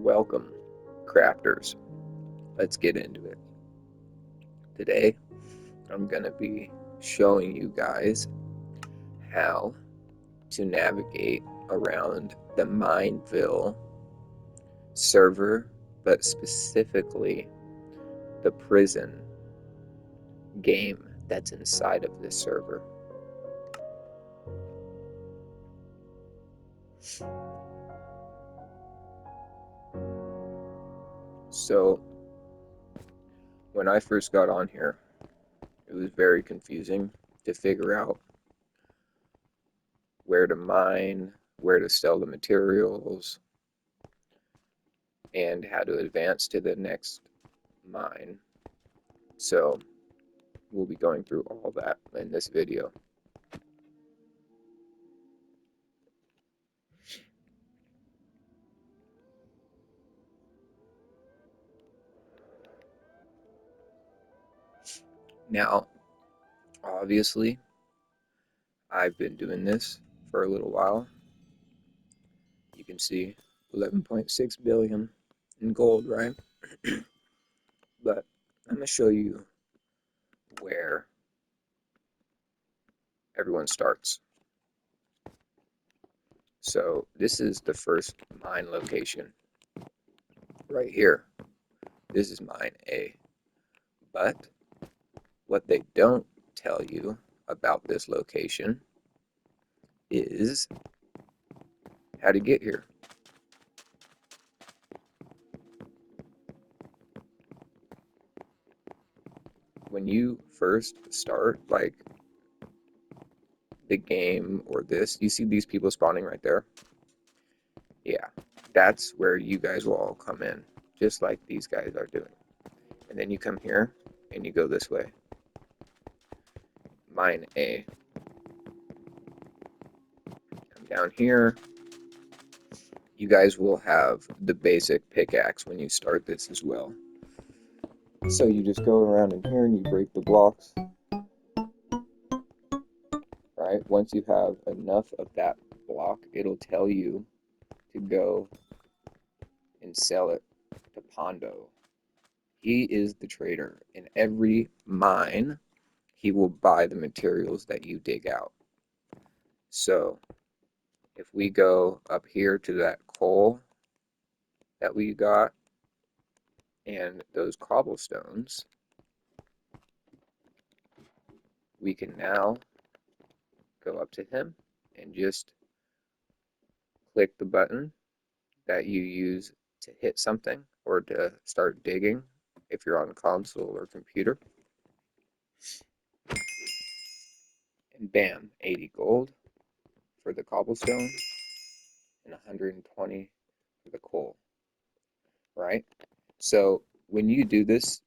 Welcome, crafters. Let's get into it. Today, I'm going to be showing you guys how to navigate around the Mineville server, but specifically the prison game that's inside of this server. So, when I first got on here, it was very confusing to figure out where to mine, where to sell the materials, and how to advance to the next mine. So we'll be going through all that in this video. Now, obviously, I've been doing this for a little while. You can see 11.6 billion in gold, right? But I'm going to show you where everyone starts. So this is the first mine location right here. This is mine A. But what they don't tell you about this location is how to get here. When you first start, like, the game or this, you see these people spawning right there? Yeah, that's where you guys will all come in, just like these guys are doing. And then you come here and you go this way. Mine A. Come down here. You guys will have the basic pickaxe when you start this as well. So you just go around in here and you break the blocks. Right? Once you have enough of that block, it'll tell you to go and sell it to Pondo. He is the trader. In every mine, he will buy the materials that you dig out. So if we go up here to that coal that we got and those cobblestones, we can now go up to him and just click the button that you use to hit something or to start digging if you're on console or computer. And bam, 80 gold for the cobblestone and 120 for the coal, right? So when you do this,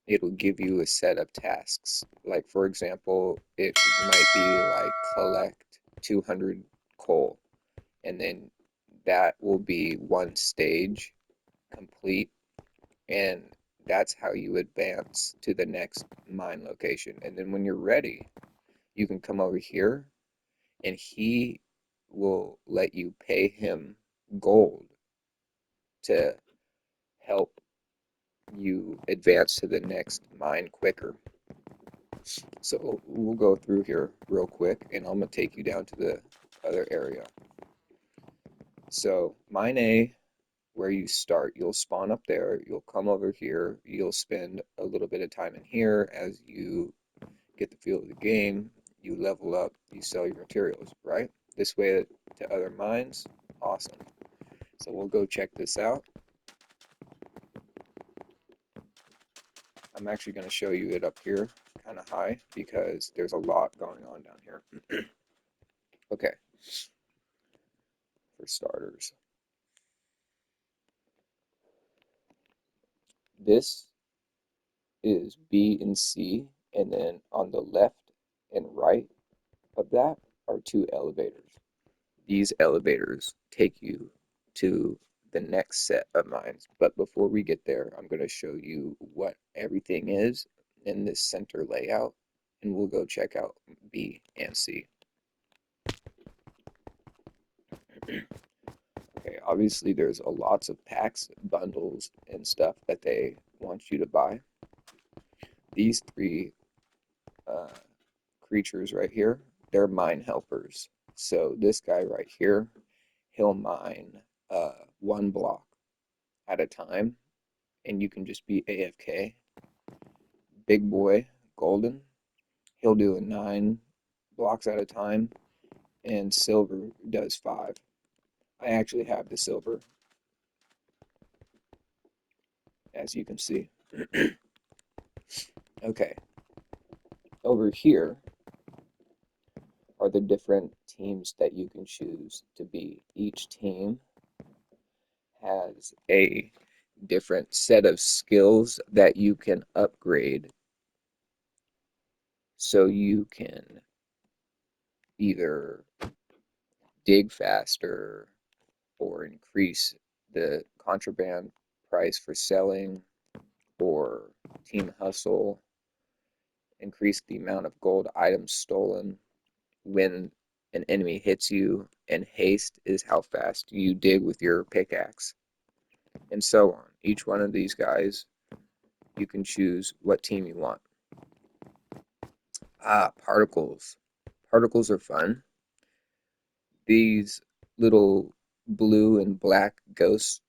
it'll give you a set of tasks. Like, for example, it might be like collect 200 coal, and then that will be one stage complete, and that's how you advance to the next mine location. And then when you're ready, you can come over here and he will let you pay him gold to help you advance to the next mine quicker. So we'll go through here real quick and I'm going to take you down to the other area. So mine A, where you start, you'll spawn up there, you'll come over here, you'll spend a little bit of time in here as you get the feel of the game, you level up, you sell your materials, right? This way to other mines, awesome. So we'll go check this out. I'm actually going to show you it up here, kind of high, because there's a lot going on down here. Okay, for starters, this is B and C, and then on the left and right of that are two elevators. These elevators take you to the next set of mines. But before we get there, I'm going to show you what everything is in this center layout, and we'll go check out B and C. Okay, Obviously, there's lots of packs, bundles, and stuff that they want you to buy. These three uh, creatures right here, they're mine helpers. So this guy right here, he'll mine 1 block at a time, and you can just be AFK. Big boy, golden, he'll do 9 blocks at a time, and silver does 5. I actually have the silver, as you can see. Okay, over here are the different teams that you can choose to be. Each team has a different set of skills that you can upgrade, so you can either dig faster or increase the contraband price for selling, or team hustle, increase the amount of gold items stolen when an enemy hits you, and haste is how fast you dig with your pickaxe, and so on. Each one of these guys, you can choose what team you want. Particles. Particles are fun. These little blue and black ghost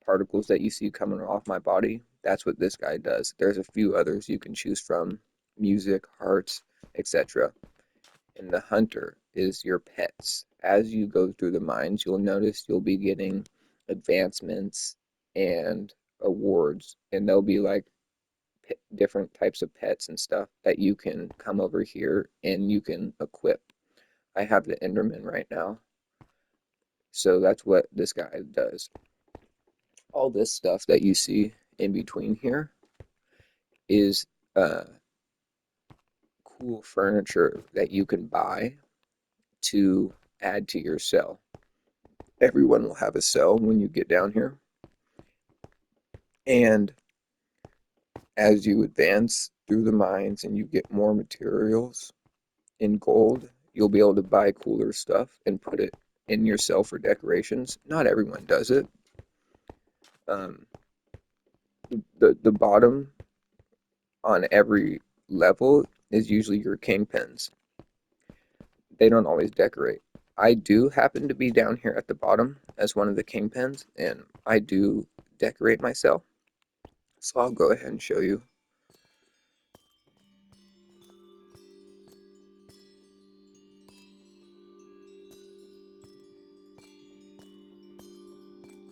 particles that you see coming off my body, that's what this guy does. There's a few others you can choose from: music, hearts, etc. And the hunter is your pets. As you go through the mines, you'll notice you'll be getting advancements and awards, and they'll be like different types of pets and stuff that you can come over here and you can equip. I have the Enderman right now, so that's what this guy does. All this stuff that you see in between here is cool furniture that you can buy to add to your cell. Everyone will have a cell when you get down here, and as you advance through the mines and you get more materials in gold, you'll be able to buy cooler stuff and put it in your cell for decorations. Not everyone does it. The bottom on every level is usually your kingpins. They don't always decorate. I do happen to be down here at the bottom as one of the kingpins, and I do decorate myself. So I'll go ahead and show you.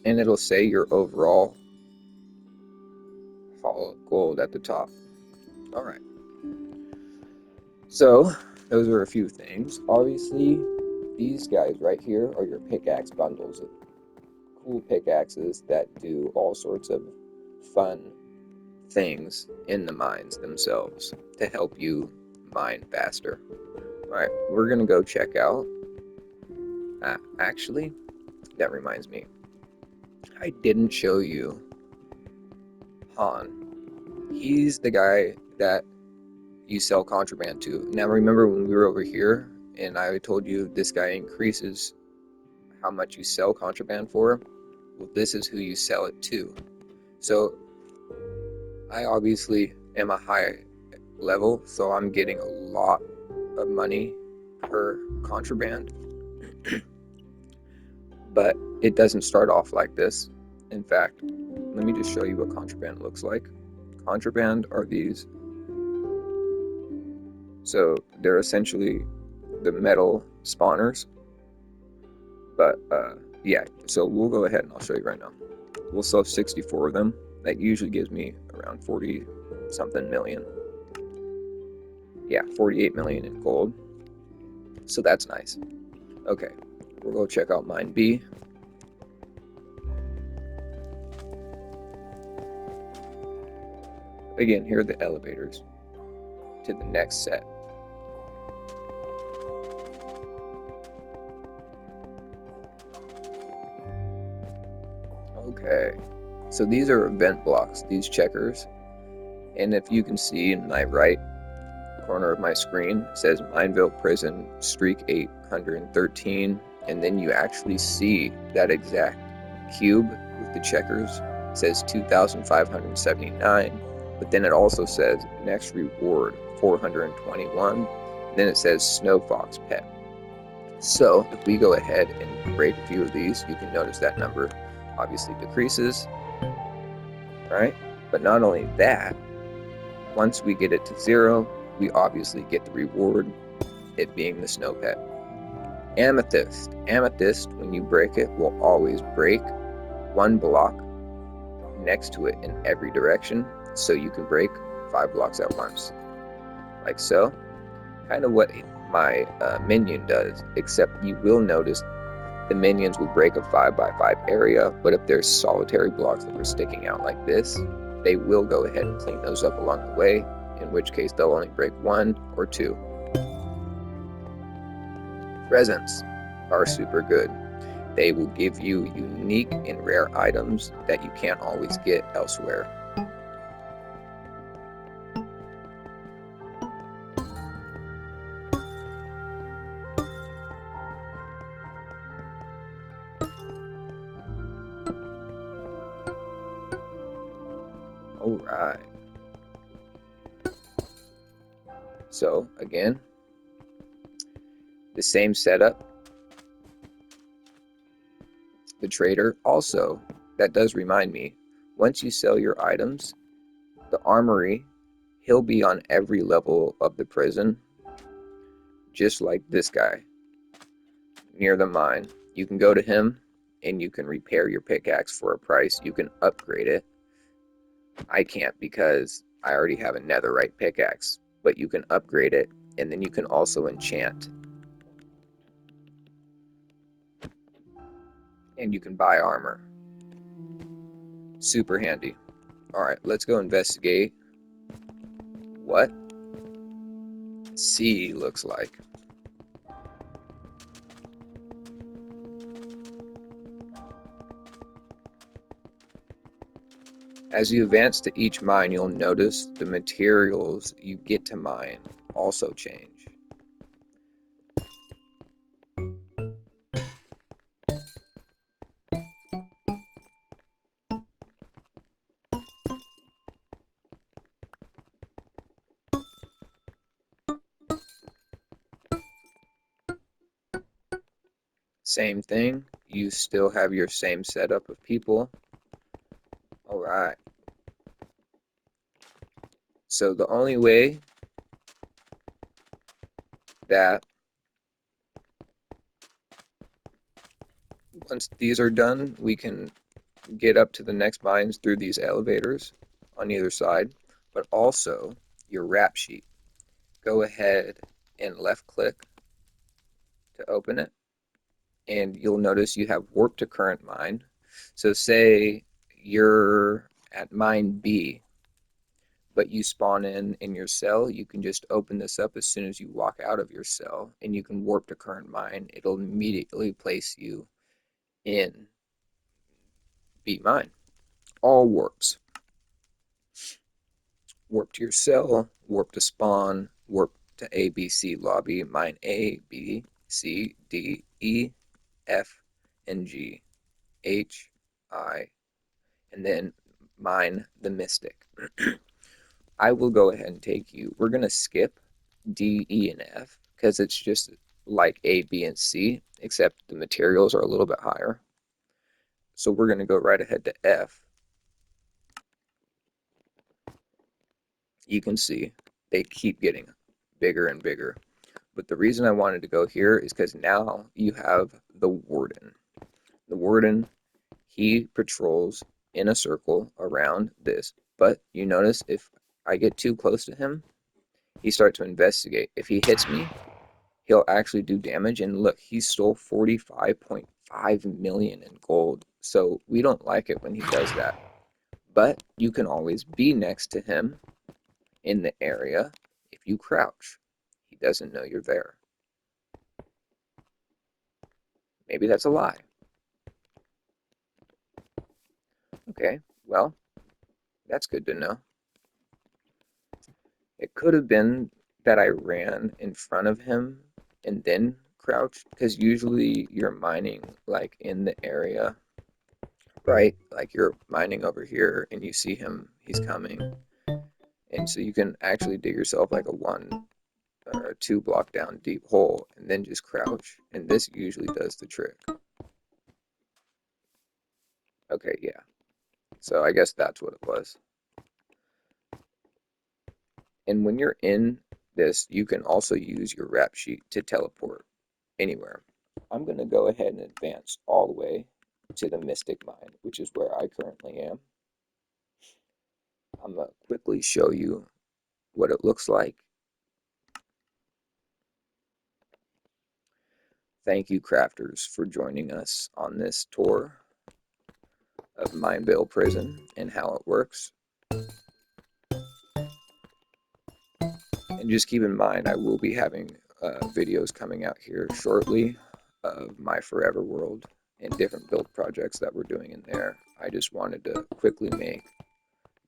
And it'll say your overall haul of gold at the top. Alright. So, those are a few things. Obviously, these guys right here are your pickaxe bundles. Cool pickaxes that do all sorts of fun things in the mines themselves to help you mine faster. Alright, we're gonna go check out. Actually, that reminds me. I didn't show you Han. He's the guy that you sell contraband to. Now remember when we were over here and I told you this guy increases how much you sell contraband for? Well, this is who you sell it to. So I obviously am a high level, so I'm getting a lot of money per contraband. But it doesn't start off like this. In fact, let me just show you what contraband looks like. Contraband are these. So they're essentially the metal spawners. But yeah, so we'll go ahead and I'll show you right now. We'll sell 64 of them. That usually gives me around 40 something million. Yeah, 48 million in gold. So that's nice. Okay, we'll go check out mine B. Again, here are the elevators to the next set. Okay, so these are event blocks, these checkers. And if you can see in my right corner of my screen, it says VILLE-PRISON Streak 813 and then you actually see that exact cube with the checkers. It says 2,579, but then it also says next reward 421, and then it says Snow Fox Pet. So if we go ahead and break a few of these, you can notice that number obviously decreases, right? But not only that, once we get it to 0, we obviously get the reward, it being the snow pet. Amethyst. Amethyst, when you break it, will always break one block next to it in every direction, so you can break 5 blocks at once. Like so. Kind of what my minion does, except you will notice the minions will break a 5x5 area, but if there's solitary blocks that are sticking out like this, they will go ahead and clean those up along the way, in which case they'll only break 1 or 2. Presents are super good. They will give you unique and rare items that you can't always get elsewhere. Alright. So, again, the same setup. The trader also, that does remind me, once you sell your items, the Armory, he'll be on every level of the prison, just like this guy, near the mine. You can go to him, and you can repair your pickaxe for a price. You can upgrade it. I can't because I already have a netherite pickaxe, but you can upgrade it, and then you can also enchant. And you can buy armor. Super handy. Alright, let's go investigate what C looks like. As you advance to each mine, you'll notice the materials you get to mine also change. Same thing, you still have your same setup of people. Alright. So the only way that once these are done, we can get up to the next mines through these elevators on either side, but also your rap sheet. Go ahead and left click to open it, and you'll notice you have warp to current mine. So say you're at mine B, but you spawn in your cell, you can just open this up as soon as you walk out of your cell, and you can warp to current mine. It'll immediately place you in B mine. All warps. Warp to your cell, warp to spawn, warp to A, B, C lobby, mine A, B, C, D, E, F, and G, H, I, and then mine the Mystic. I will go ahead and take you. We're going to skip D, E, and F because it's just like A, B, and C, except the materials are a little bit higher. So we're going to go right ahead to F. You can see they keep getting bigger and bigger. But the reason I wanted to go here is because now you have the Warden. The Warden, he patrols in a circle around this. But you notice if I get too close to him, he starts to investigate. If he hits me, he'll actually do damage. And look, he stole 45.5 million in gold. So we don't like it when he does that. But you can always be next to him in the area if you crouch. He doesn't know you're there. Maybe that's a lie. Okay, well, that's good to know. It could have been that I ran in front of him and then crouch, because usually you're mining like in the area, right? Like you're mining over here and you see him, he's coming. And so you can actually dig yourself like a 1 or 2 block down deep hole and then just crouch. And this usually does the trick. Okay, yeah. So I guess that's what it was. And when you're in this, you can also use your rap sheet to teleport anywhere. I'm going to go ahead and advance all the way to the Mystic Mine, which is where I currently am. I'm going to quickly show you what it looks like. Thank you, crafters, for joining us on this tour of VILLE-PRISON and how it works. And just keep in mind, I will be having videos coming out here shortly of my Forever World and different build projects that we're doing in there. I just wanted to quickly make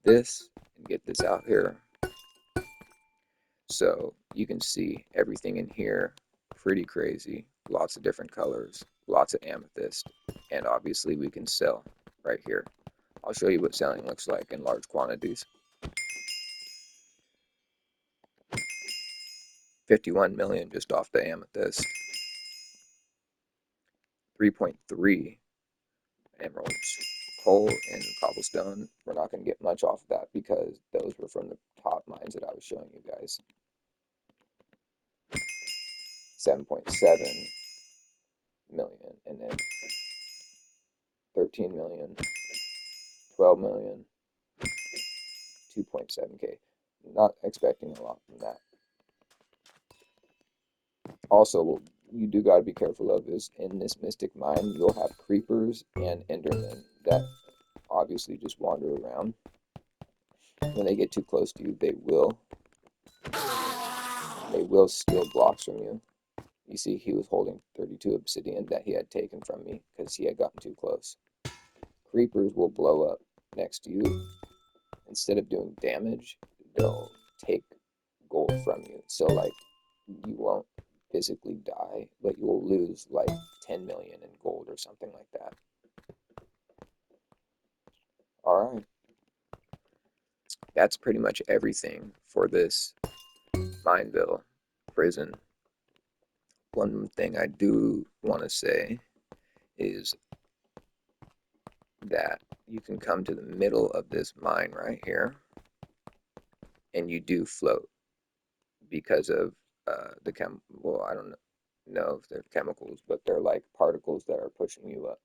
this and get this out here so you can see everything in here. Pretty crazy. Lots of different colors, lots of amethyst, and obviously we can sell right here. I'll show you what selling looks like in large quantities. 51 million just off the amethyst. 3.3 emeralds. Coal and cobblestone, we're not going to get much off of that because those were from the top mines that I was showing you guys. 7.7 million, and then 13 million, 12 million, 2.7k. Not expecting a lot from that. Also, what you do got to be careful of is in this Mystic Mine, you'll have creepers and endermen that obviously just wander around. When they get too close to you, they will steal blocks from you. You see, he was holding 32 obsidian that he had taken from me because he had gotten too close. Creepers will blow up next to you. Instead of doing damage, they'll take gold from you. So, like, you won't physically die, but you will lose like 10 million in gold or something like that. All right. That's pretty much everything for this Mineville prison. One thing I do want to say is that you can come to the middle of this mine right here and you do float because of well, I don't know if they're chemicals, but they're like particles that are pushing you up.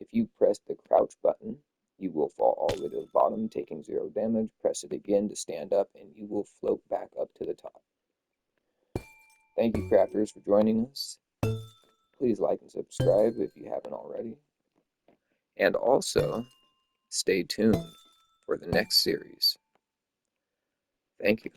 If you press the crouch button, you will fall all the way to the bottom, taking 0 damage. Press it again to stand up, and you will float back up to the top. Thank you, crafters, for joining us. Please like and subscribe if you haven't already. And also, stay tuned for the next series. Thank you.